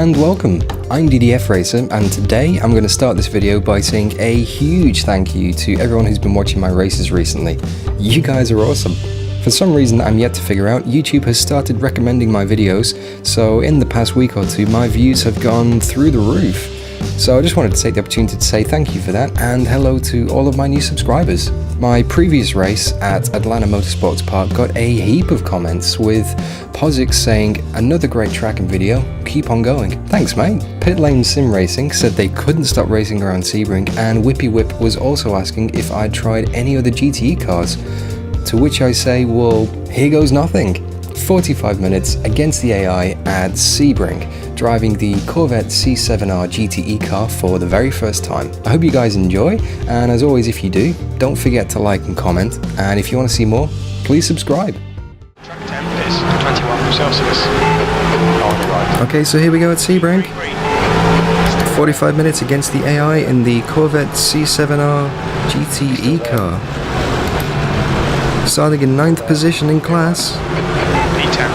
and welcome. I'm DDF Racer, and today I'm going to start this video by saying a huge thank you to everyone who's been watching my races recently. You guys are awesome. For some reason I'm yet to figure out, YouTube has started recommending my videos, so in the past week or two my views have gone through the roof. So I just wanted to take the opportunity to say thank you for that, and hello to all of my new subscribers. My previous race at Atlanta Motorsports Park got a heap of comments, with Posix saying, "Another great track and video, keep on going." Thanks mate. Pit Lane Sim Racing said they couldn't stop racing around Sebring, and Whippy Whip was also asking if I'd tried any other GTE cars. To which I say, well, here goes nothing. 45 minutes against the AI at Sebring, driving the Corvette C7.R GTE car for the very first time. I hope you guys enjoy, and as always, if you do, don't forget to like and comment, and if you want to see more, please subscribe. Track 10 is 21 Celsius. Okay, so here we go at Sebring. 45 minutes against the AI in the Corvette C7.R GTE car. Starting in 9th position in class. P10.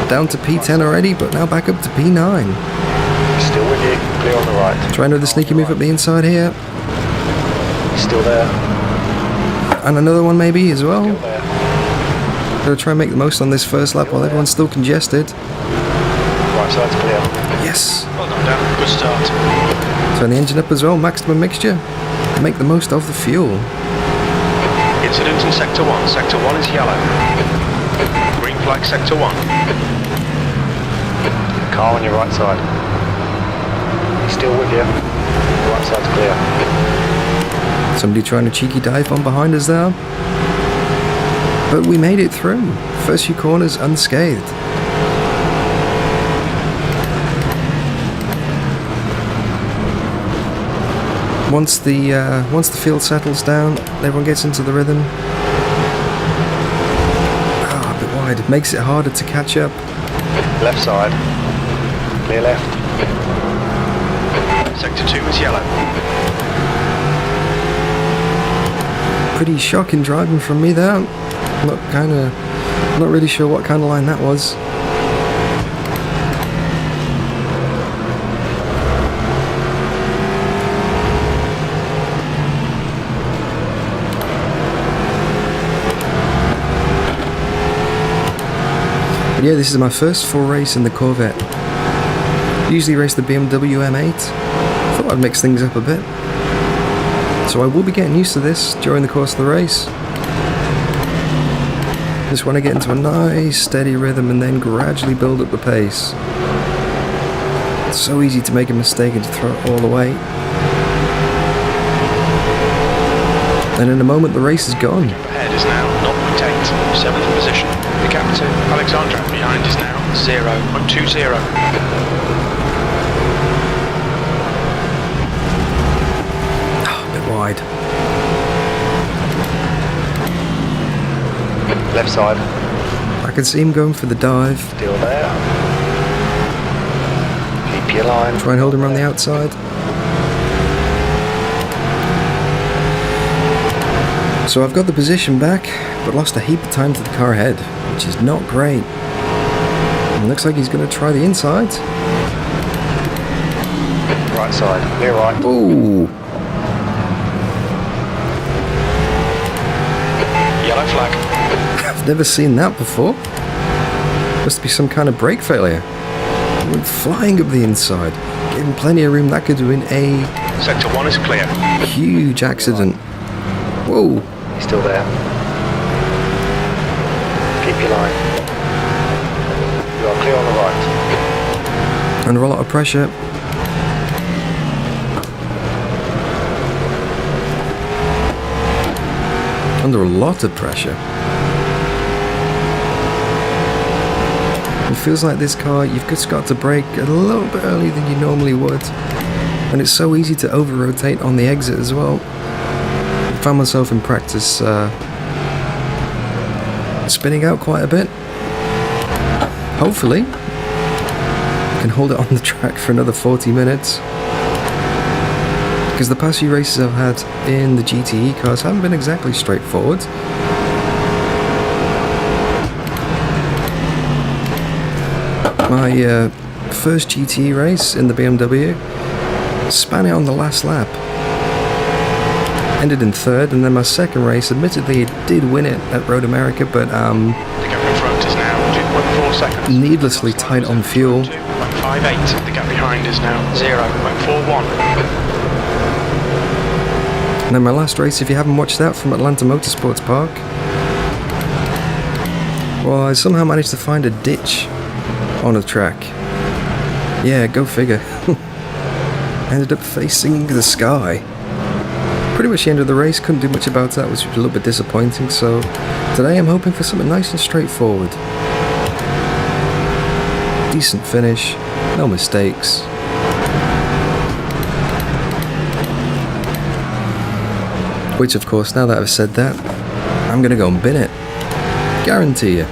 Down to P10 already, but now back up to P9. Still with you, clear on the right. Try another sneaky move up the inside here. Still there. And another one maybe as well. Still there. Gotta try and make the most on this first lap while everyone's still congested. Right side's clear. Yes! Well done, Dan. Good start. Turn the engine up as well, maximum mixture. Make the most of the fuel. Incident in Sector 1. Sector 1 is yellow. Green flag Sector 1. Car on your right side. He's still with you. The right side's clear. Somebody trying a cheeky dive on behind us there. But we made it through. First few corners unscathed. Once the field settles down, everyone gets into the rhythm. A bit wide. It makes it harder to catch up. Left side. Clear left. Sector 2 is yellow. Pretty shocking driving from me there. Not really sure what kind of line that was. But yeah, this is my first full race in the Corvette. Usually race the BMW M8. Thought I'd mix things up a bit. So I will be getting used to this during the course of the race. Just want to get into a nice steady rhythm and then gradually build up the pace. It's so easy to make a mistake and to throw it all away. And in a moment the race is gone. Ahead is now 0.8, 7th position. The captain, Alexandra, behind is now 0.20. A bit wide. Left side. I can see him going for the dive. Still there. Keep your line. Try and hold him around the outside. So I've got the position back, but lost a heap of time to the car ahead, which is not great. And looks like he's going to try the inside. Right side, clear right. Ooh! Yellow flag. I've never seen that before. Must be some kind of brake failure. He went flying up the inside. Gave him plenty of room. That could have been a Sector 1 is clear. huge accident. Whoa! He's still there. Keep your line. You are clear on the right. Under a lot of pressure. Under a lot of pressure. It feels like this car, you've just got to brake a little bit earlier than you normally would. And it's so easy to over-rotate on the exit as well. I found myself in practice spinning out quite a bit. Hopefully, I can hold it on the track for another 40 minutes. Because the past few races I've had in the GTE cars haven't been exactly straightforward. My first GTE race in the BMW. Span it on the last lap. Ended in third, and then my second race, admittedly it did win it at Road America, but The gap in front is now 2.4 seconds. needlessly tight on fuel. 2.58. The gap behind is now 0.41. And then my last race, if you haven't watched that, from Atlanta Motorsports Park, well, I somehow managed to find a ditch on a track. Yeah, go figure. Ended up facing the sky. Pretty much the end of the race, couldn't do much about that, which was a little bit disappointing, so today I'm hoping for something nice and straightforward. Decent finish, no mistakes. Which of course, now that I've said that, I'm gonna go and bin it. Guarantee you.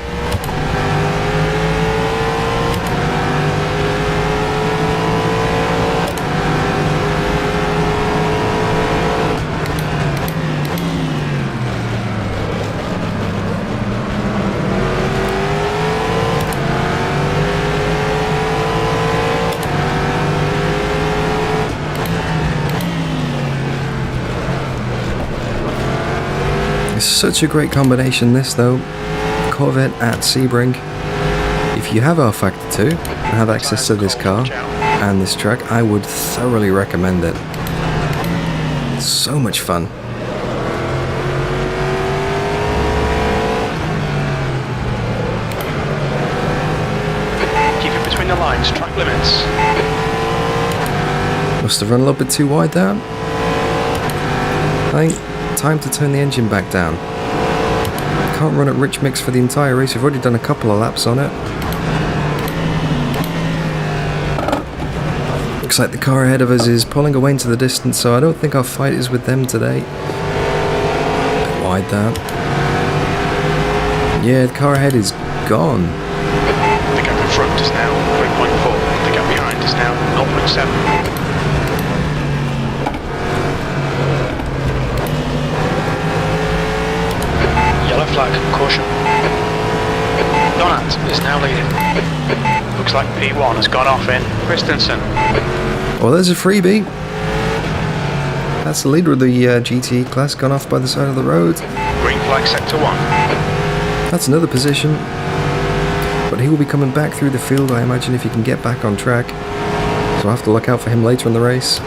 It's such a great combination, this though. Corvette at Sebring. If you have rFactor 2 and have access to this car and this track, I would thoroughly recommend it. It's so much fun. Keep it between the lines, track limits. Must have run a little bit too wide there. I think time to turn the engine back down. Can't run at rich mix for the entire race. We've already done a couple of laps on it. Looks like the car ahead of us is pulling away into the distance, so I don't think our fight is with them today. Bit wide there. Yeah, the car ahead is gone. The gap in front is now 3.4. The gap behind is now 0.7. Yellow flag, caution. Donat is now leading. Looks like P1 has gone off in Christensen. Well, there's a freebie. That's the leader of the GTE class, gone off by the side of the road. Green flag, sector 1. That's another position. But he will be coming back through the field, I imagine, if he can get back on track. So I'll have to look out for him later in the race.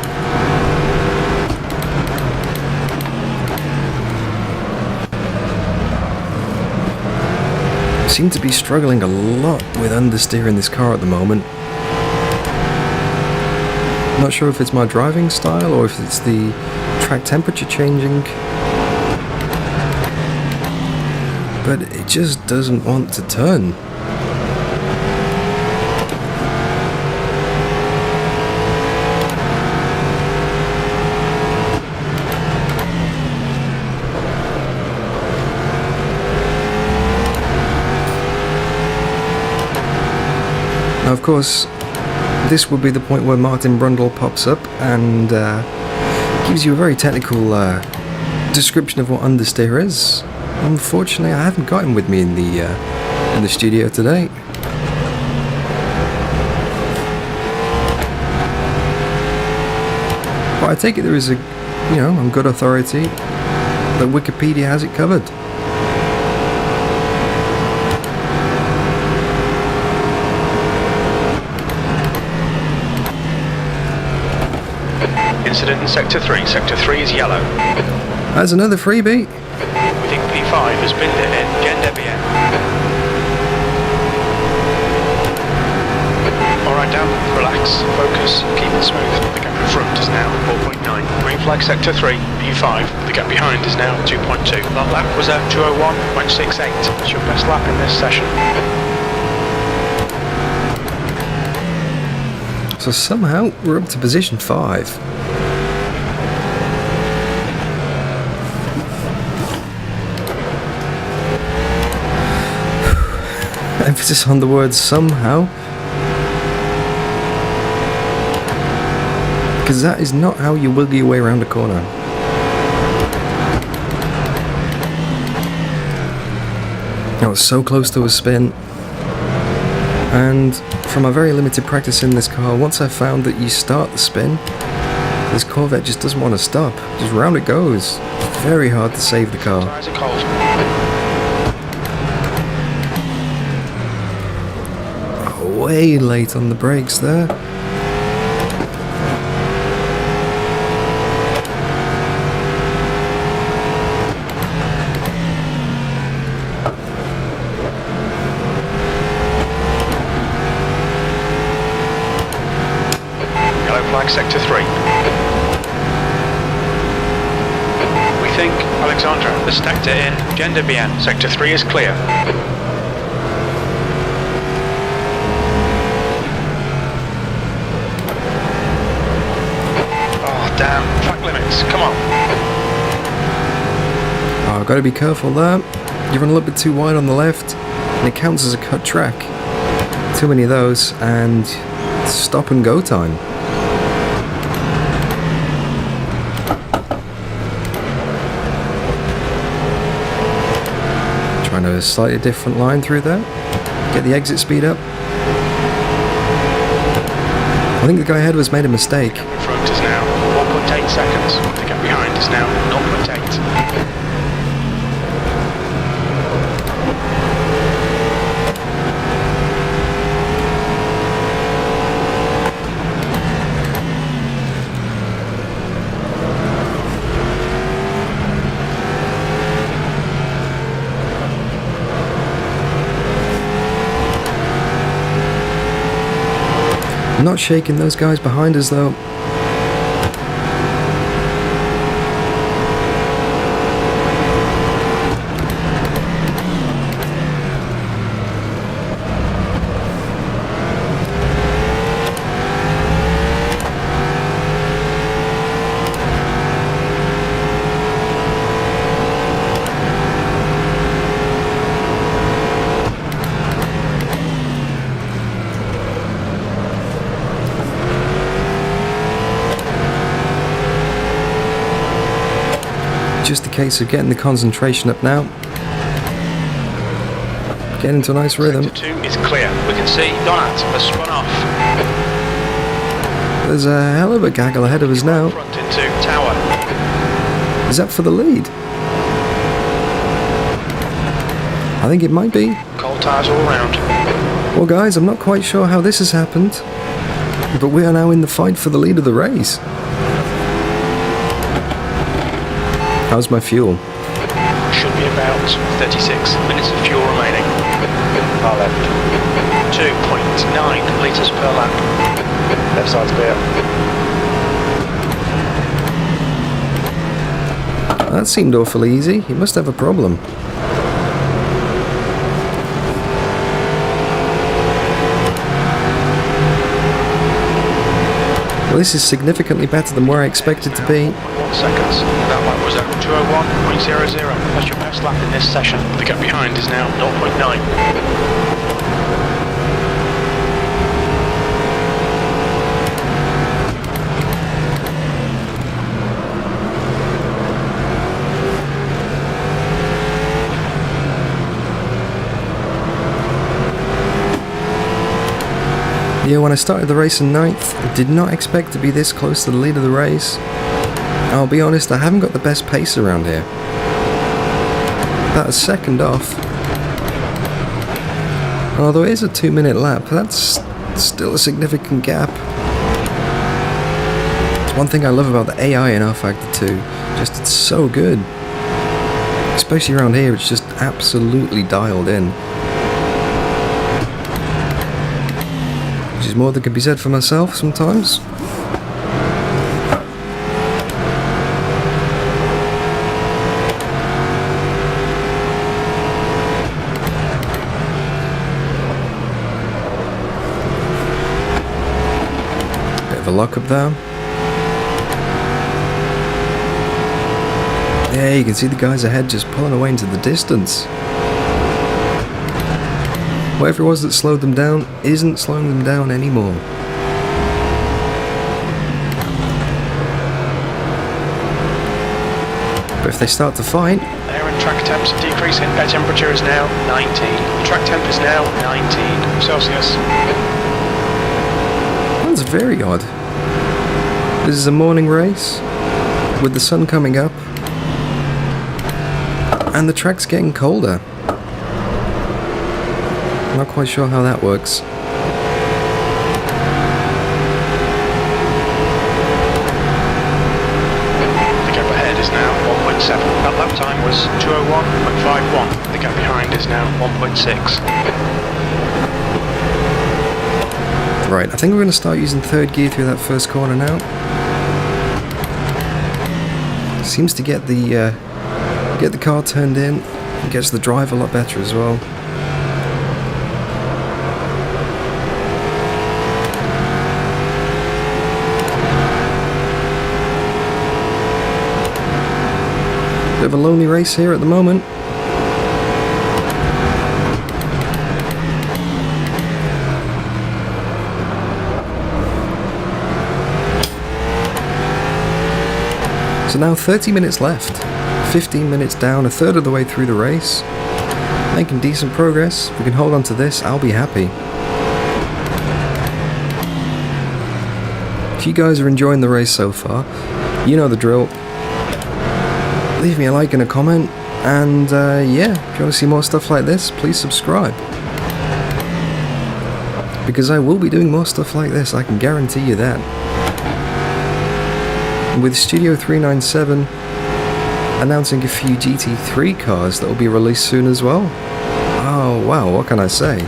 Seem to be struggling a lot with understeer in this car at the moment. Not sure if it's my driving style or if it's the track temperature changing, but it just doesn't want to turn. Now, of course, this will be the point where Martin Brundle pops up and gives you a very technical description of what understeer is. Unfortunately, I haven't got him with me in the studio today. But I take it there is on good authority that Wikipedia has it covered. Incident in sector 3. Sector 3 is yellow. That's another freebie. We think P5 has been in Gen Debian. Alright, Dan, relax, focus, keep it smooth. The gap in front is now 4.9. Green flag sector 3, P5. The gap behind is now 2.2. That lap was at 2:01.68. It's your best lap in this session. So somehow we're up to position 5. Emphasis on the word somehow, because that is not how you wiggle your way around a corner. I was so close to a spin. And from my very limited practice in this car, once I found that you start the spin, this Corvette just doesn't want to stop. Just round it goes. Very hard to save the car. Tires are cold. Way late on the brakes there. Yellow flag sector 3. We think Alexandra has stacked it in. Gender bien. Sector 3 is clear. Damn, track limits, come on. Oh, I've got to be careful there. You run a little bit too wide on the left, and it counts as a cut track. Too many of those, and stop and go time. Trying a slightly different line through there. Get the exit speed up. I think the guy ahead was made a mistake. In front is now 4.8 seconds. The gap behind is now 0.8. Not shaking those guys behind us though. Just a case of getting the concentration up now. Getting into a nice rhythm. Sector 2 is clear. We can see Donat has spun off. There's a hell of a gaggle ahead of us now. Front into tower. Is that for the lead? I think it might be. Cold tires all round. Well guys, I'm not quite sure how this has happened, but we are now in the fight for the lead of the race. How's my fuel? Should be about 36 minutes of fuel remaining. Far left. 2.9 litres per lap. Left side's clear. That seemed awfully easy. He must have a problem. Well, this is significantly better than where I expected to be. 1 seconds. That lap was at 2:01.00. That's your best lap in this session. The gap behind is now 0.9. Yeah, when I started the race in 9th, I did not expect to be this close to the lead of the race. I'll be honest, I haven't got the best pace around here. That is second off. And although it is a 2-minute lap, that's still a significant gap. It's one thing I love about the AI in rFactor 2, just it's so good. Especially around here, it's just absolutely dialed in. Which is more than can be said for myself sometimes. Bit of a lock up there. Yeah, you can see the guys ahead just pulling away into the distance. Whatever it was that slowed them down isn't slowing them down anymore. But if they start to fight, They're in track temps decreasing. Air temperature is now 19. Track temp is now 19 Celsius. That's very odd. This is a morning race with the sun coming up and the track's getting colder. I'm not quite sure how that works. The gap ahead is now 1.7. That lap time was 2:01.51. The gap behind is now 1.6. Right, I think we're going to start using third gear through that first corner now. Seems to get the car turned in and gets the drive a lot better as well. Bit of a lonely race here at the moment. So now 30 minutes left, 15 minutes down, a third of the way through the race. Making decent progress. If we can hold on to this, I'll be happy. If you guys are enjoying the race so far, you know the drill. Leave me a like and a comment, and yeah, if you want to see more stuff like this, please subscribe. Because I will be doing more stuff like this, I can guarantee you that. With Studio 397 announcing a few GT3 cars that will be released soon as well. Oh wow, what can I say?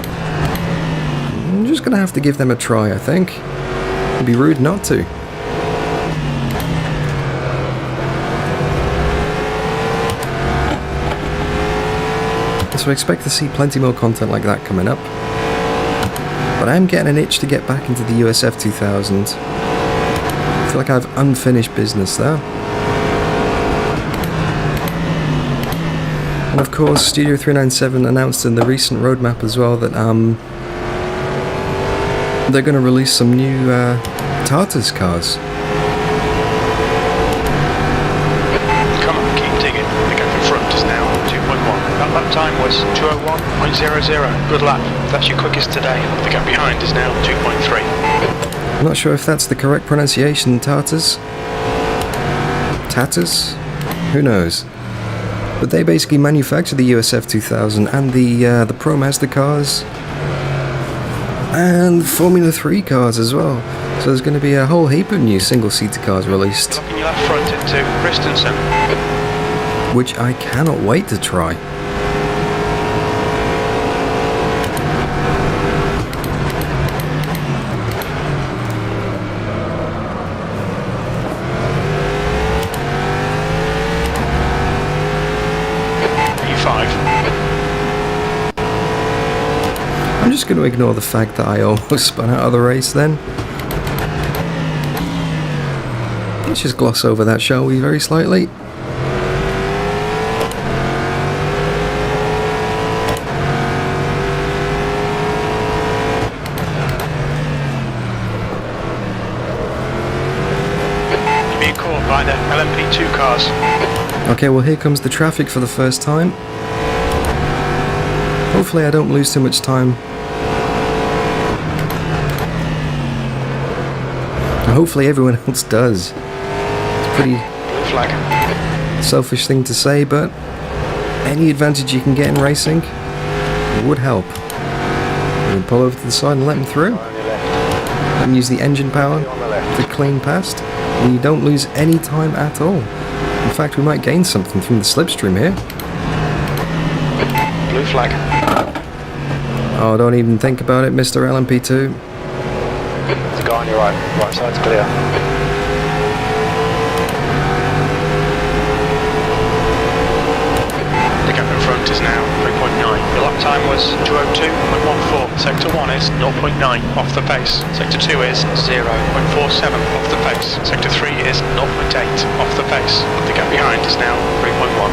I'm just gonna have to give them a try, I think. It'd be rude not to. So I expect to see plenty more content like that coming up. But I am getting an itch to get back into the USF 2000. I feel like I have unfinished business there. And of course, Studio 397 announced in the recent roadmap as well that they're going to release some new Tartars cars. Come on, keep digging. The gap in front is now 2.1. That lap time was 2:01.00. Good lap. That's your quickest today. The gap behind is now 2.3. I'm not sure if that's the correct pronunciation, Tartars. Tatters? Who knows? But they basically manufacture the USF 2000 and the Pro Mazda cars and Formula 3 cars as well. So there's going to be a whole heap of new single-seater cars released. Locking your left front into Christensen. Which I cannot wait to try. I'm just going to ignore the fact that I almost spun out of the race then. Let's just gloss over that, shall we, very slightly. You're being caught by the LMP2 cars. Okay, well here comes the traffic for the first time. Hopefully I don't lose too much time. And hopefully everyone else does. It's a pretty flag. Selfish thing to say, but any advantage you can get in racing would help. You can pull over to the side and let them through. Let them use the engine power to clean past. And you don't lose any time at all. In fact, we might gain something from the slipstream here. Blue flag. Oh, don't even think about it, Mr. LMP2. There's a guy on your right. Right side's clear. The gap in front is now 3.9. Your lap time was 2:02.14. Sector 1 is 0.9 off the pace. Sector 2 is 0.47 off the pace. Sector 3 is 0.8 off the pace. The gap behind is now 3.1.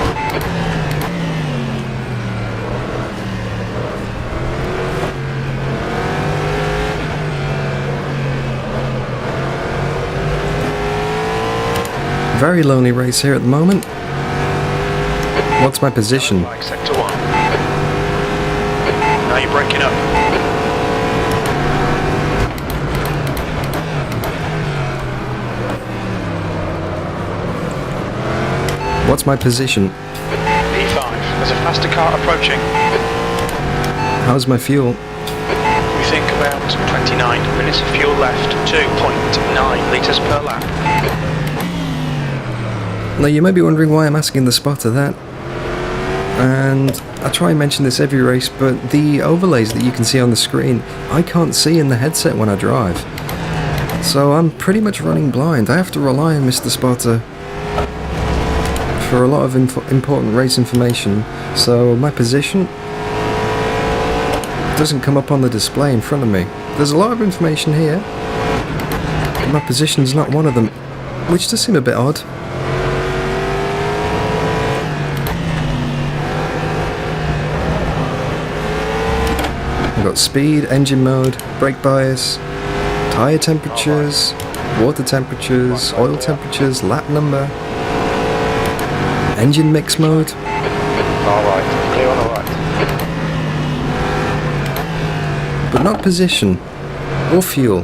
Very lonely race here at the moment. What's my position? Like sector 1. Now you're breaking up. What's my position? P5. There's a faster car approaching. How's my fuel? We think about 29 minutes of fuel left. 2.9 litres per lap. Now you may be wondering why I'm asking the spotter that. And I try and mention this every race, but the overlays that you can see on the screen, I can't see in the headset when I drive. So I'm pretty much running blind. I have to rely on Mr. Spotter for a lot of important race information. So my position doesn't come up on the display in front of me. There's a lot of information here, but my position's not one of them, which does seem a bit odd. We've got speed, engine mode, brake bias, tyre temperatures, water temperatures, oil temperatures, lap number, engine mix mode. Alright, clear on the right. But not position or fuel.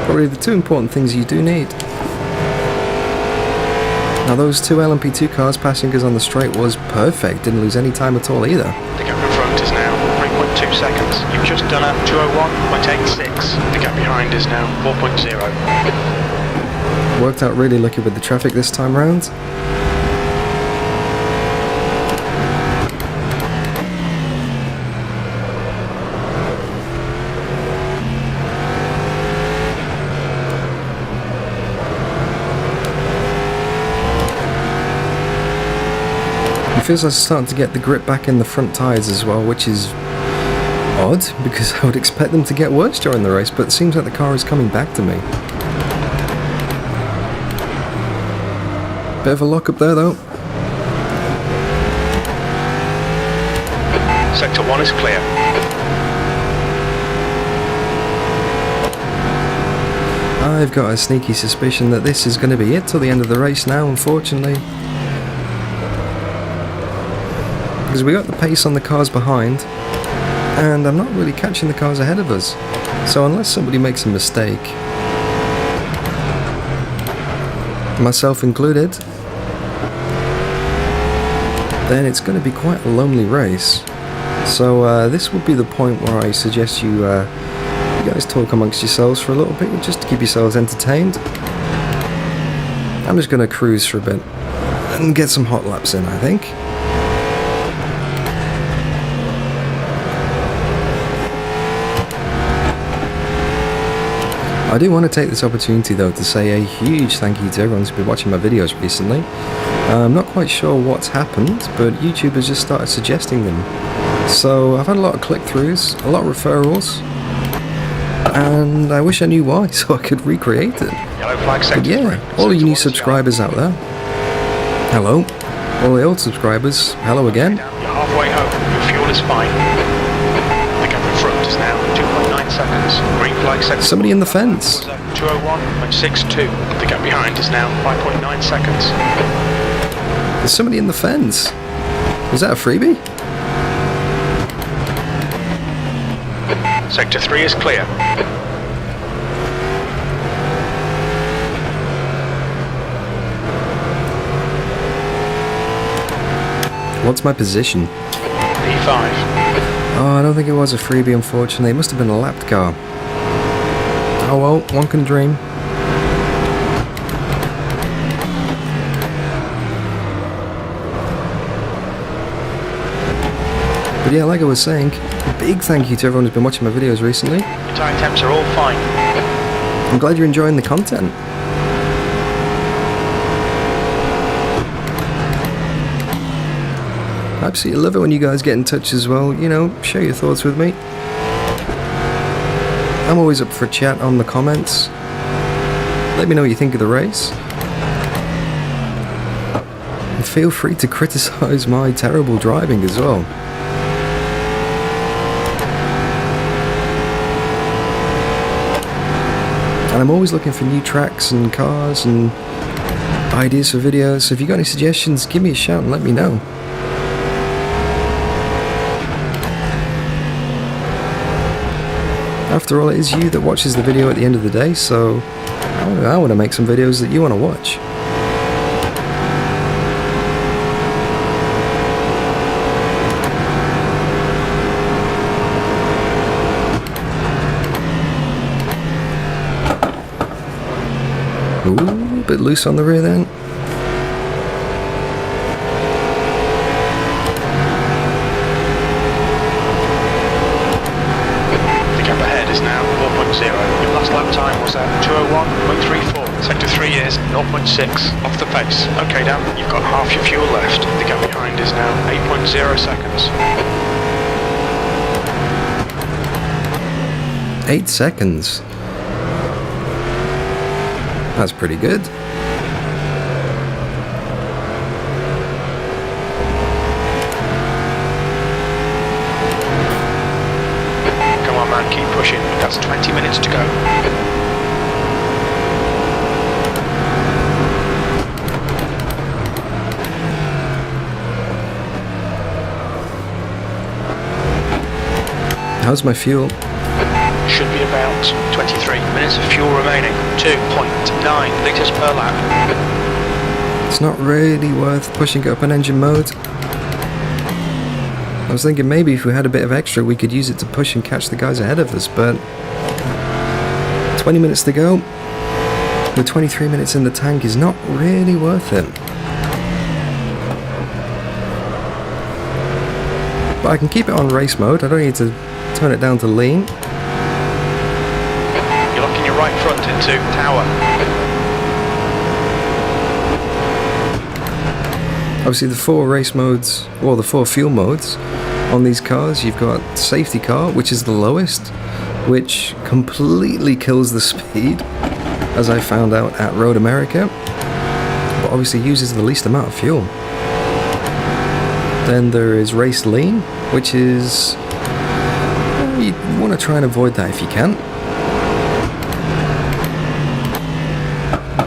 Probably the two important things you do need. Now those two LMP2 cars passing us on the straight was perfect, didn't lose any time at all either. The gap in front is now 3.2 seconds. You've just done a 2:01.86. The gap behind is now 4.0. Worked out really lucky with the traffic this time round. It feels like I'm starting to get the grip back in the front tyres as well, which is odd because I would expect them to get worse during the race, but it seems like the car is coming back to me. Bit of a lock up there though. Sector 1 is clear. I've got a sneaky suspicion that this is going to be it till the end of the race now, unfortunately. Because we got the pace on the cars behind, and I'm not really catching the cars ahead of us. So unless somebody makes a mistake, myself included, then it's going to be quite a lonely race. So this would be the point where I suggest you guys talk amongst yourselves for a little bit, just to keep yourselves entertained. I'm just going to cruise for a bit and get some hot laps in, I think. I do want to take this opportunity though to say a huge thank you to everyone who's been watching my videos recently. I'm not quite sure what's happened, but YouTube has just started suggesting them. So I've had a lot of click-throughs, a lot of referrals, and I wish I knew why so I could recreate it. Yellow flag sector But yeah, 3. all you new subscribers out there, hello. All the old subscribers, hello again. You're halfway home. Your fuel is fine. The gap in front is now 2.9 seconds. Green flag sector. Somebody in the fence. 2:01.62. The gap behind is now 5.9 seconds. There's somebody in the fence. Was that a freebie? Sector 3 is clear. What's my position? P5. Oh, I don't think it was a freebie, unfortunately. It must have been a lapped car. Oh well, one can dream. But yeah, like I was saying, a big thank you to everyone who's been watching my videos recently. Your tyre temps are all fine. I'm glad you're enjoying the content. I absolutely love it when you guys get in touch as well, you know, share your thoughts with me. I'm always up for a chat on the comments. Let me know what you think of the race. And feel free to criticise my terrible driving as well. And I'm always looking for new tracks and cars, and ideas for videos. So if you got any suggestions, give me a shout and let me know. After all, it is you that watches the video at the end of the day, so I want to make some videos that you want to watch. Ooh, a bit loose on the rear then. The gap ahead is now 4.0. Your last lap time was at 2:01.34. Sector 3 is 0.6 off the pace. Okay, Dan, you've got half your fuel left. The gap behind is now 8.0 seconds. 8 seconds. That's pretty good. Come on, man, keep pushing. That's 20 minutes to go. How's my fuel? Should be about 23 minutes of fuel remaining. 2.9 litres per lap. It's not really worth pushing it up on engine mode. I was thinking maybe if we had a bit of extra we could use it to push and catch the guys ahead of us, but 20 minutes to go with 23 minutes in the tank is not really worth it. But I can keep it on race mode. I don't need to turn it down to lean. You're locking your right front into tower. Obviously the 4 race modes, or the 4 fuel modes on these cars. You've got safety car, which is the lowest, which completely kills the speed, as I found out at Road America, but obviously uses the least amount of fuel. Then there is race lean, which is, you want to try and avoid that if you can.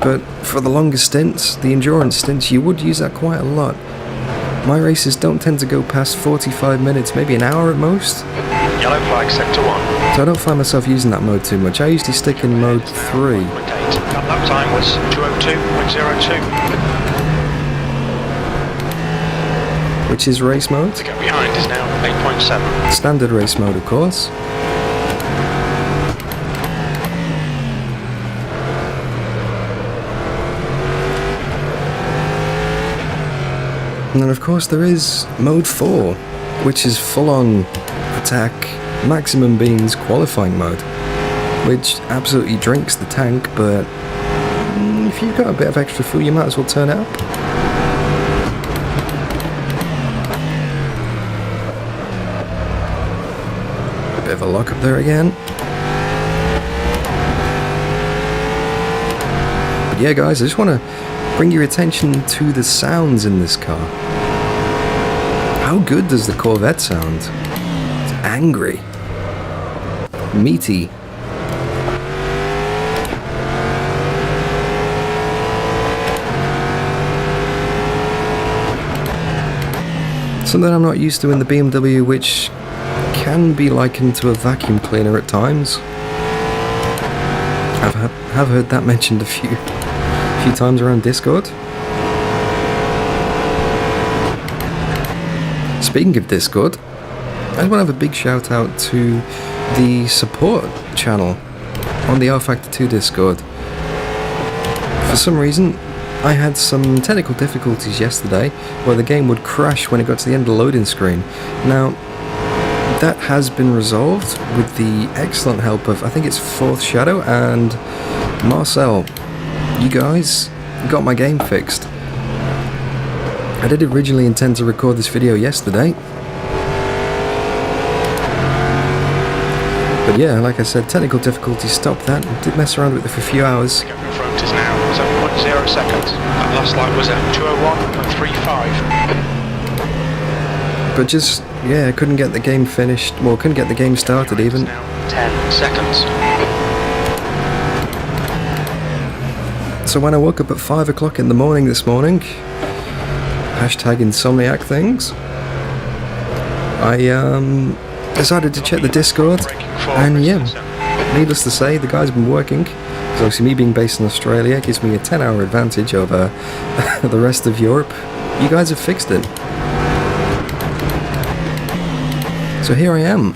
But for the longer stints, the endurance stints, you would use that quite a lot. My races don't tend to go past 45 minutes, maybe an hour at most. Yellow flag, sector 1. So I don't find myself using that mode too much. I usually stick in mode 3. That lap time was 2:02.02. Which is race mode. The gap behind is now 8.7. Standard race mode, of course. And then of course there is mode 4, which is full-on attack, maximum beans qualifying mode, which absolutely drinks the tank, but if you've got a bit of extra fuel you might as well turn it up. A bit of a lock up there again. But yeah guys, I just want to bring your attention to the sounds in this car. How good does the Corvette sound? It's angry, meaty. Something I'm not used to in the BMW, which can be likened to a vacuum cleaner at times. I've heard that mentioned a few times around Discord. Speaking of Discord, I just want to have a big shout out to the support channel on the rFactor 2 Discord. For some reason, I had some technical difficulties yesterday where the game would crash when it got to the end of the loading screen. Now, that has been resolved with the excellent help of, I think it's Fourth Shadow and Marcel. You guys got my game fixed. I did originally intend to record this video yesterday, but yeah, like I said, technical difficulties stopped that. I did mess around with it for a few hours. The gap in front is now 7.0 seconds. That last lap was at 2:01.35. But just, yeah, I couldn't get the game finished, well, couldn't get the game started even. Now 10 seconds. So when I woke up at 5 o'clock in the morning this morning, hashtag insomniac things, I decided to check the Discord, and yeah, needless to say, the guys have been working, because obviously me being based in Australia gives me a 10-hour advantage over the rest of Europe. You guys have fixed it. So here I am.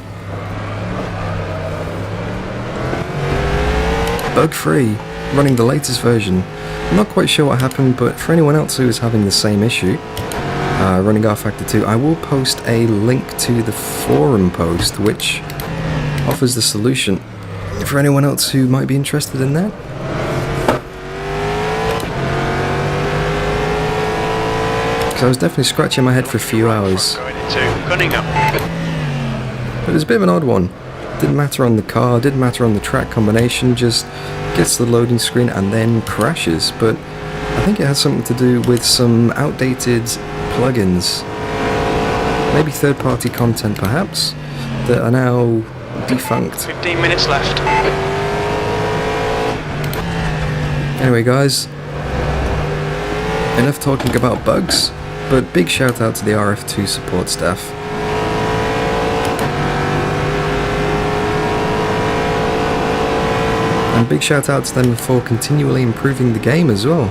Bug-free, running the latest version. I'm not quite sure what happened, but for anyone else who is having the same issue, running rFactor 2, I will post a link to the forum post which offers the solution for anyone else who might be interested in that. Because I was definitely scratching my head for a few hours. But it was a bit of an odd one. Didn't matter on the car, didn't matter on the track combination, just gets to the loading screen and then crashes. But I think it has something to do with some outdated plugins, maybe third-party content perhaps, that are now defunct. 15 minutes left. Anyway guys, enough talking about bugs, but big shout out to the RF2 support staff. And big shout out to them for continually improving the game as well.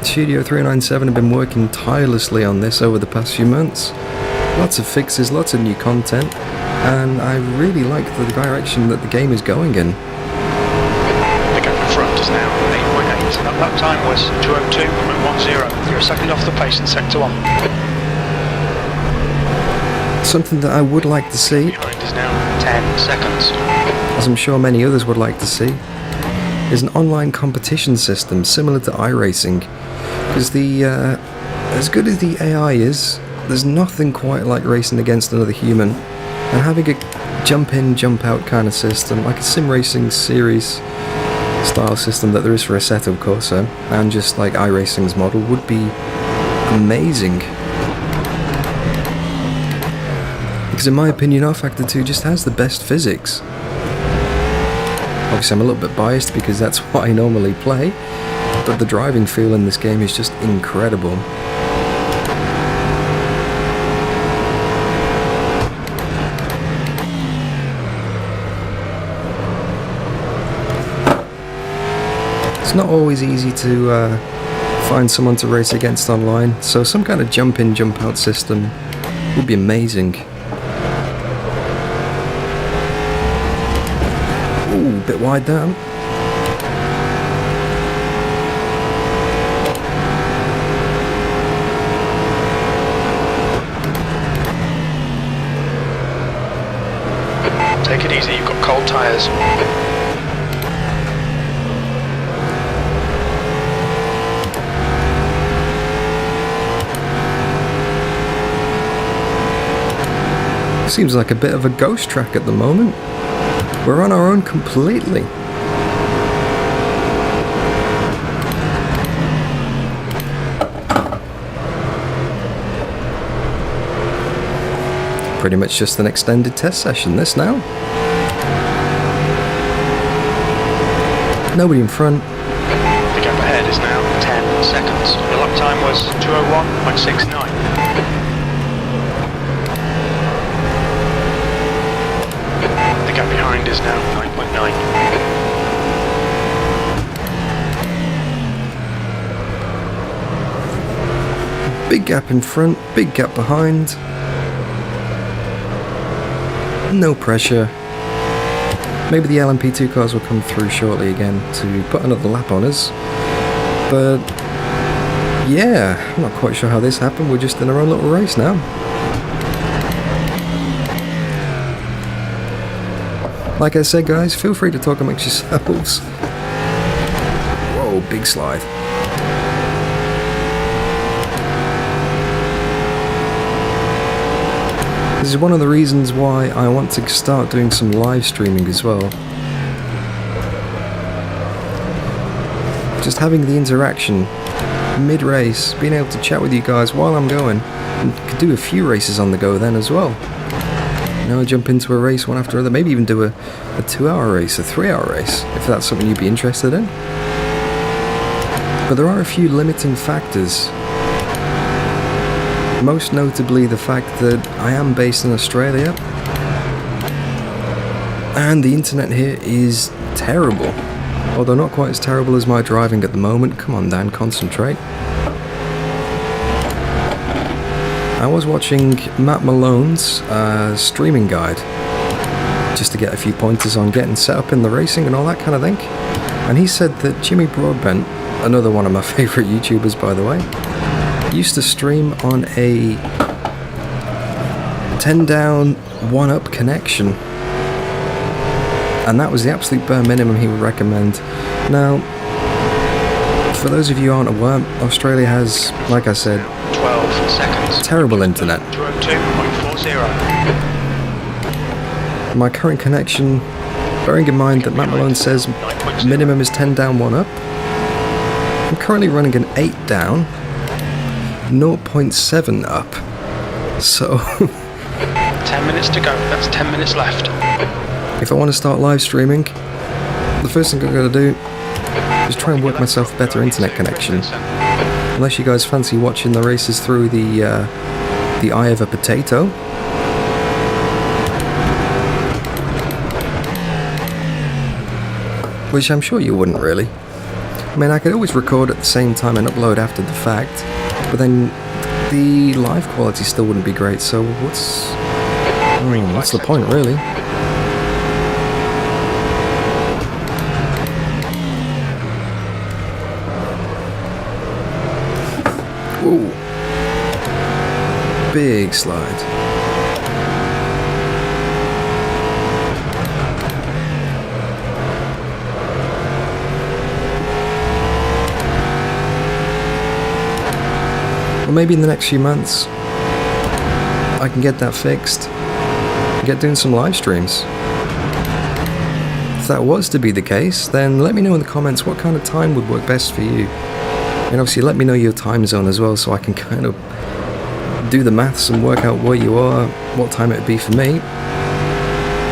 Studio 397 have been working tirelessly on this over the past few months. Lots of fixes, lots of new content, and I really like the direction that the game is going in. The gap in front is now 8.8. That lap time was 2:02.10. You're a second off the pace in sector 1. Something that I would like to see, Behind is now 10 seconds. as I'm sure many others would like to see, is an online competition system similar to iRacing. Because as good as the AI is, there's nothing quite like racing against another human. And having a jump in, jump out kind of system, like a sim racing series style system that there is for Assetto Corsa, and just like iRacing's model, would be amazing. Because in my opinion, rFactor 2 just has the best physics. Obviously I'm a little bit biased because that's what I normally play, but the driving feel in this game is just incredible. It's not always easy to find someone to race against online, so some kind of jump in, jump out system would be amazing. Ooh, bit wide down. Take it easy, you've got cold tyres. Seems like a bit of a ghost track at the moment. We're on our own completely. Pretty much just an extended test session, this now. Nobody in front. The gap ahead is now 10 seconds. Your lap time was 2:01.69. The gap behind is now 9.9. Big gap in front, big gap behind. No pressure. Maybe the LMP2 cars will come through shortly again to put another lap on us. But yeah, I'm not quite sure how this happened. We're just in our own little race now. Like I said guys, feel free to talk amongst yourselves. Whoa, big slide. This is one of the reasons why I want to start doing some live streaming as well. Just having the interaction mid-race, being able to chat with you guys while I'm going, and could do a few races on the go then as well. You know, jump into a race one after another, maybe even do a 2-hour race, a 3-hour race, if that's something you'd be interested in. But there are a few limiting factors. Most notably the fact that I am based in Australia, and the internet here is terrible. Although not quite as terrible as my driving at the moment. Come on, Dan, concentrate. I was watching Matt Malone's streaming guide, just to get a few pointers on getting set up in the racing and all that kind of thing. And he said that Jimmy Broadbent, another one of my favourite YouTubers by the way, used to stream on a 10 down, 1 up connection. And that was the absolute bare minimum he would recommend. Now, for those of you who aren't aware, Australia has, like I said, 12 seconds. Terrible internet. 202.40. My current connection, bearing in mind that Matt Malone says minimum is 10 down, 1 up, I'm currently running an 8 down, 0.7 up. So 10 minutes to go. That's 10 minutes left. If I want to start live streaming, the first thing I've got to do is try and work myself a better internet connection. Unless you guys fancy watching the races through the eye of a potato. Which I'm sure you wouldn't really. I mean, I could always record at the same time and upload after the fact, but then the live quality still wouldn't be great, so what's the point really? Ooh. Big slide. Well, maybe in the next few months I can get that fixed and get doing some live streams. If that was to be the case, then let me know in the comments what kind of time would work best for you. And obviously let me know your time zone as well, so I can kind of do the maths and work out where you are, what time it would be for me.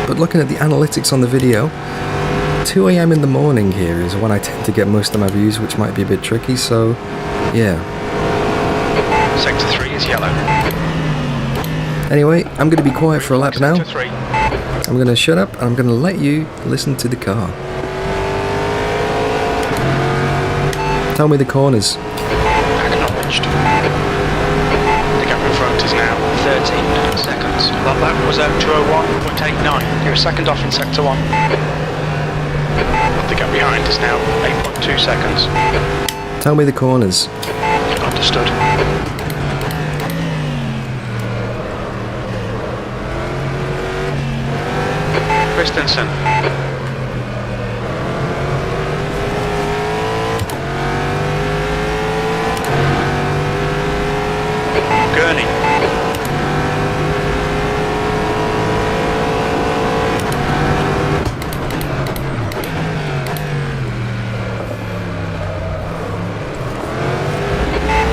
But looking at the analytics on the video, 2 AM in the morning here is when I tend to get most of my views, which might be a bit tricky, so yeah. Sector 3 is yellow. Anyway, I'm going to be quiet for a lap now. Sector 3. I'm going to shut up and I'm going to let you listen to the car. Tell me the corners. Acknowledged. The gap in front is now 13 seconds. That lap was at 201.89. You're a second off in sector 1. The gap behind is now 8.2 seconds. Tell me the corners. Understood. Christensen. Gurney.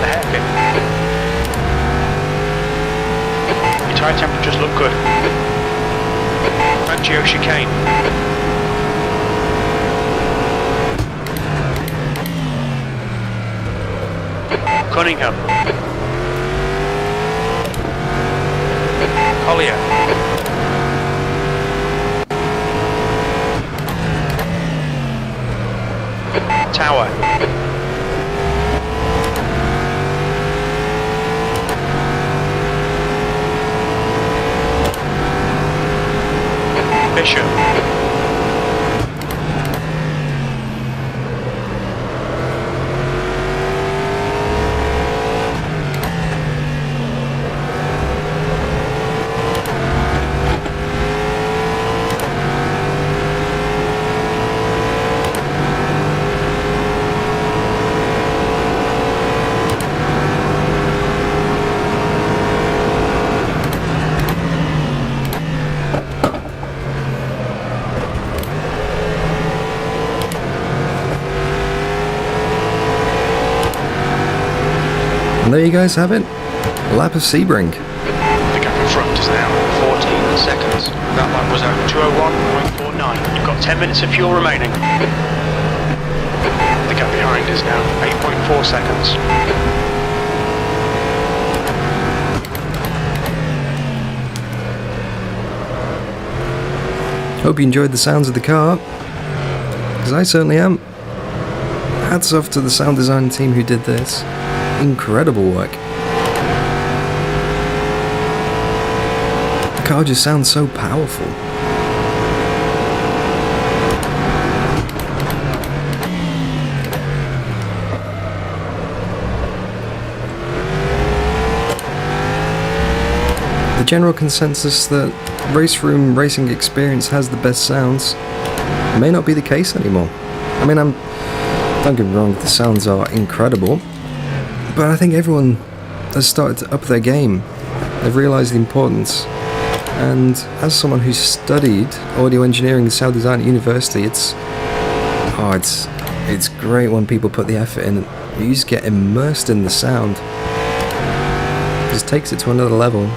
The hairpin. Your tyre temperatures look good. Fangio chicane. Cunningham. Collier. Tower. Bishop. And there you guys have it. A lap of Sebring. The gap in front is now 14 seconds. That lap was at 201.49. You've got 10 minutes of fuel remaining. The gap behind is now 8.4 seconds. Hope you enjoyed the sounds of the car, because I certainly am. Hats off to the sound design team who did this. Incredible work. The car just sounds so powerful. The general consensus that race room racing experience has the best sounds may not be the case anymore. I mean, don't get me wrong, the sounds are incredible, but I think everyone has started to up their game. They've realised the importance, and as someone who's studied audio engineering and sound design at university, it's great when people put the effort in. You just get immersed in the sound. It just takes it to another level,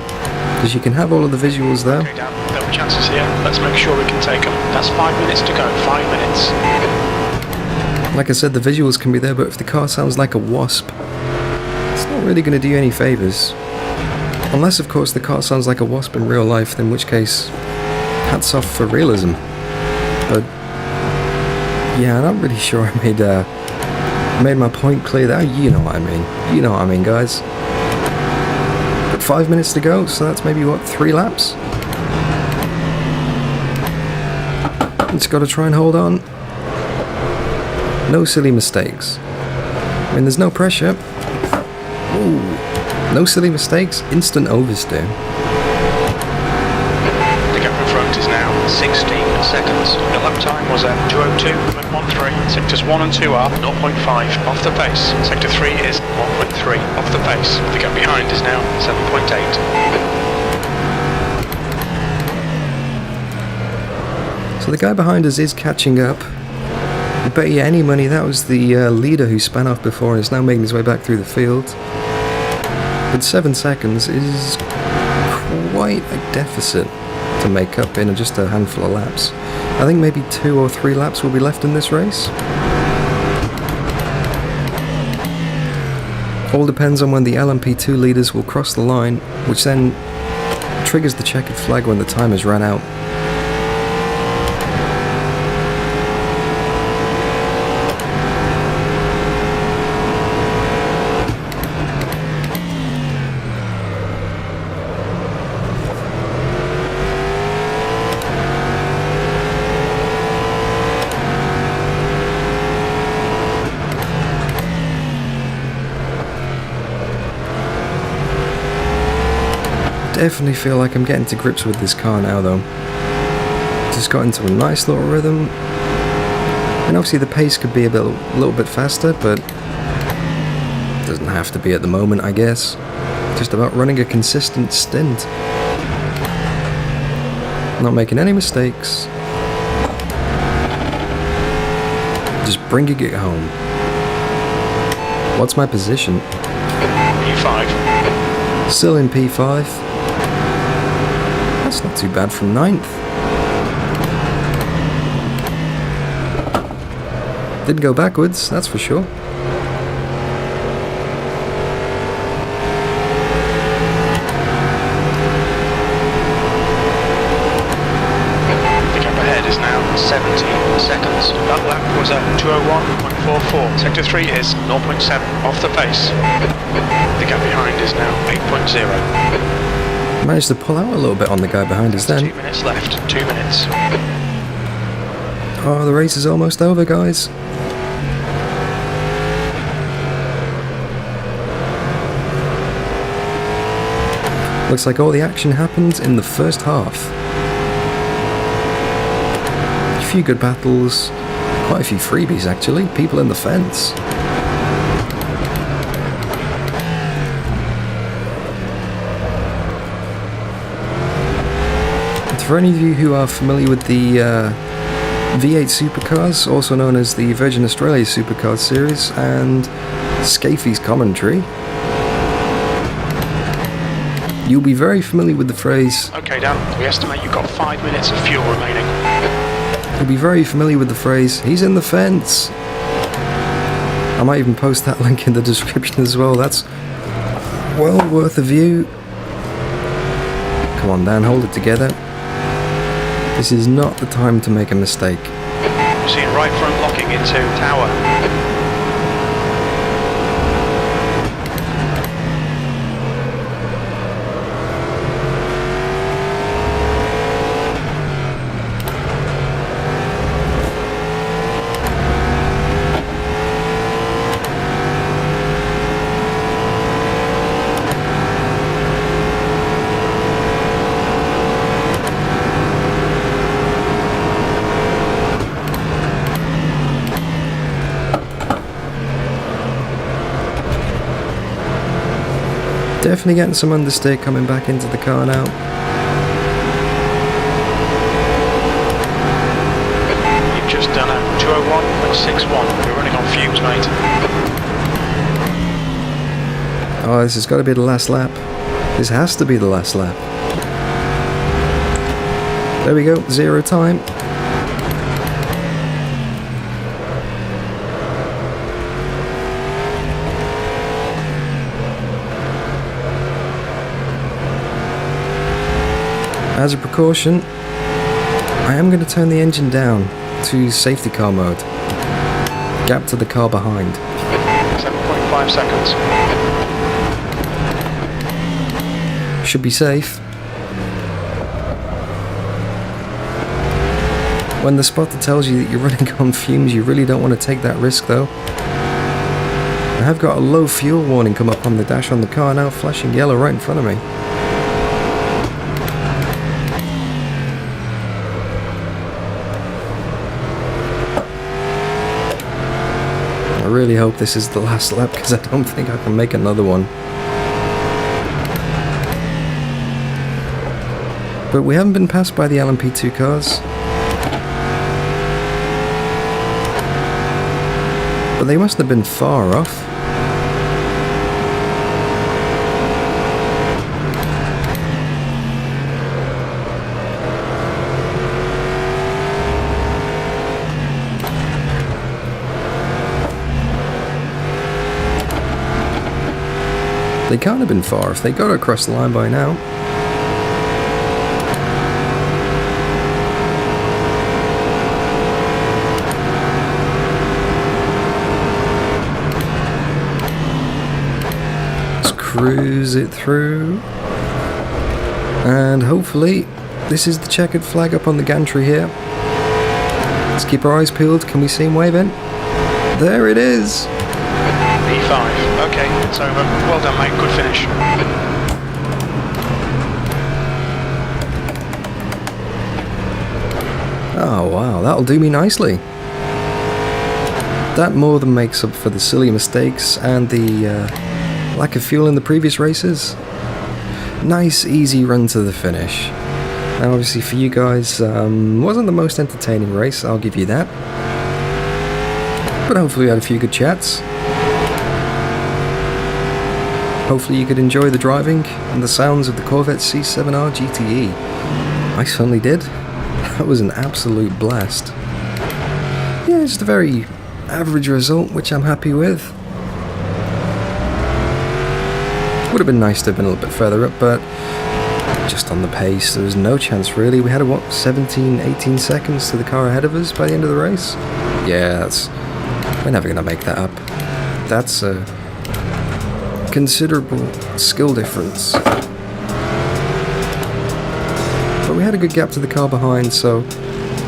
because you can have all of the visuals there. Okay, Dan, there are chances here. Let's make sure we can take them. That's 5 minutes to go. 5 minutes. Like I said, the visuals can be there, but if the car sounds like a wasp, it's not really going to do you any favours. Unless, of course, the car sounds like a wasp in real life, in which case, hats off for realism. But yeah, I'm not really sure I made my point clear there. You know what I mean. You know what I mean, guys. But 5 minutes to go, so that's maybe, what, 3 laps? Just got to try and hold on. No silly mistakes. I mean, there's no pressure. Ooh. No silly mistakes, instant oversteer. The gap in front is now 16 seconds. Your lap time was at 2:02.13. Sectors 1 and 2 are 0.5 off the pace. Sector 3 is 1.3 off the pace. The gap behind is now 7.8. So the guy behind us is catching up. I bet you any money that was the leader who span off before and is now making his way back through the field. But 7 seconds is quite a deficit to make up in just a handful of laps. I think maybe 2 or 3 laps will be left in this race. All depends on when the LMP2 leaders will cross the line, which then triggers the checkered flag when the time has run out. Definitely feel like I'm getting to grips with this car now though. Just got into a nice little rhythm. And obviously the pace could be a little bit faster, but it doesn't have to be at the moment, I guess. Just about running a consistent stint. Not making any mistakes. Just bringing it home. What's my position? P5. Still in P5. That's not too bad from 9th. Didn't go backwards, that's for sure. The gap ahead is now 17 seconds. That lap was at 2:01.44. Sector 3 is 0.7 off the pace. The gap behind is now 8.0. Managed to pull out a little bit on the guy behind us then. 2 minutes left. 2 minutes. Oh, the race is almost over, guys. Looks like all the action happened in the first half. A few good battles, quite a few freebies actually, people in the fence. For any of you who are familiar with the V8 Supercars, also known as the Virgin Australia Supercars series, and Scafey's commentary, You'll be very familiar with the phrase... Okay, Dan, we estimate you've got 5 minutes of fuel remaining. You'll be very familiar with the phrase, he's in the fence. I might even post that link in the description as well. That's well worth a view. Come on, Dan, hold it together. This is not the time to make a mistake. You're seeing right front locking into tower. Definitely getting some understeer coming back into the car now. You've just done a 201.61. You're running on fumes, mate. Oh, this has got to be the last lap. This has to be the last lap. There we go, 0 time. As a precaution, I am going to turn the engine down to safety car mode. Gap to the car behind. 7.5 seconds. Should be safe. When the spotter tells you that you're running on fumes, you really don't want to take that risk though. I have got a low fuel warning come up on the dash on the car now, flashing yellow right in front of me. I really hope this is the last lap because I don't think I can make another one. But we haven't been passed by the LMP2 cars. But they must have been far off. They can't have been far if they got across the line by now. Let's cruise it through. And hopefully this is the checkered flag up on the gantry here. Let's keep our eyes peeled. Can we see him waving? There it is! P5. Okay, it's over. Well done, mate. Good finish. Oh wow, that'll do me nicely. That more than makes up for the silly mistakes and the lack of fuel in the previous races. Nice easy run to the finish. Now obviously for you guys, wasn't the most entertaining race, I'll give you that. But hopefully we had a few good chats. Hopefully you could enjoy the driving and the sounds of the Corvette C7.R GTE. I certainly did. That was an absolute blast. Yeah, just a very average result, which I'm happy with. Would have been nice to have been a little bit further up, but just on the pace, there was no chance really. We had, what, 17, 18 seconds to the car ahead of us by the end of the race? Yeah, we're never going to make that up. That's a considerable skill difference. But we had a good gap to the car behind, so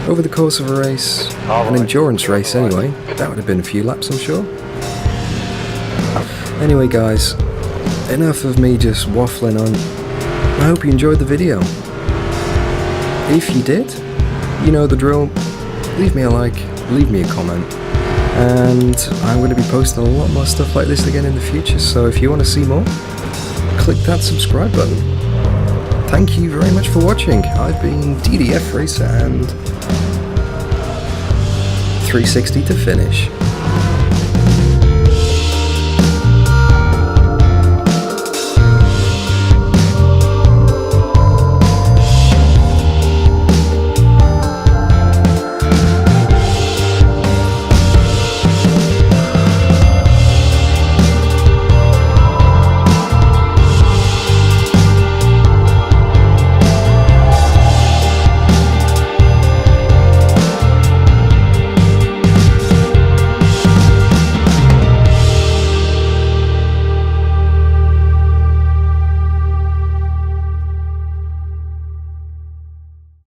over the course of a race, an endurance race anyway, that would have been a few laps, I'm sure. Anyway guys, enough of me just waffling on. I hope you enjoyed the video. If you did, you know the drill. Leave me a like, leave me a comment. And I'm going to be posting a lot more stuff like this again in the future, so if you want to see more, click that subscribe button. Thank you very much for watching. I've been DDF Racer and 360 to finish.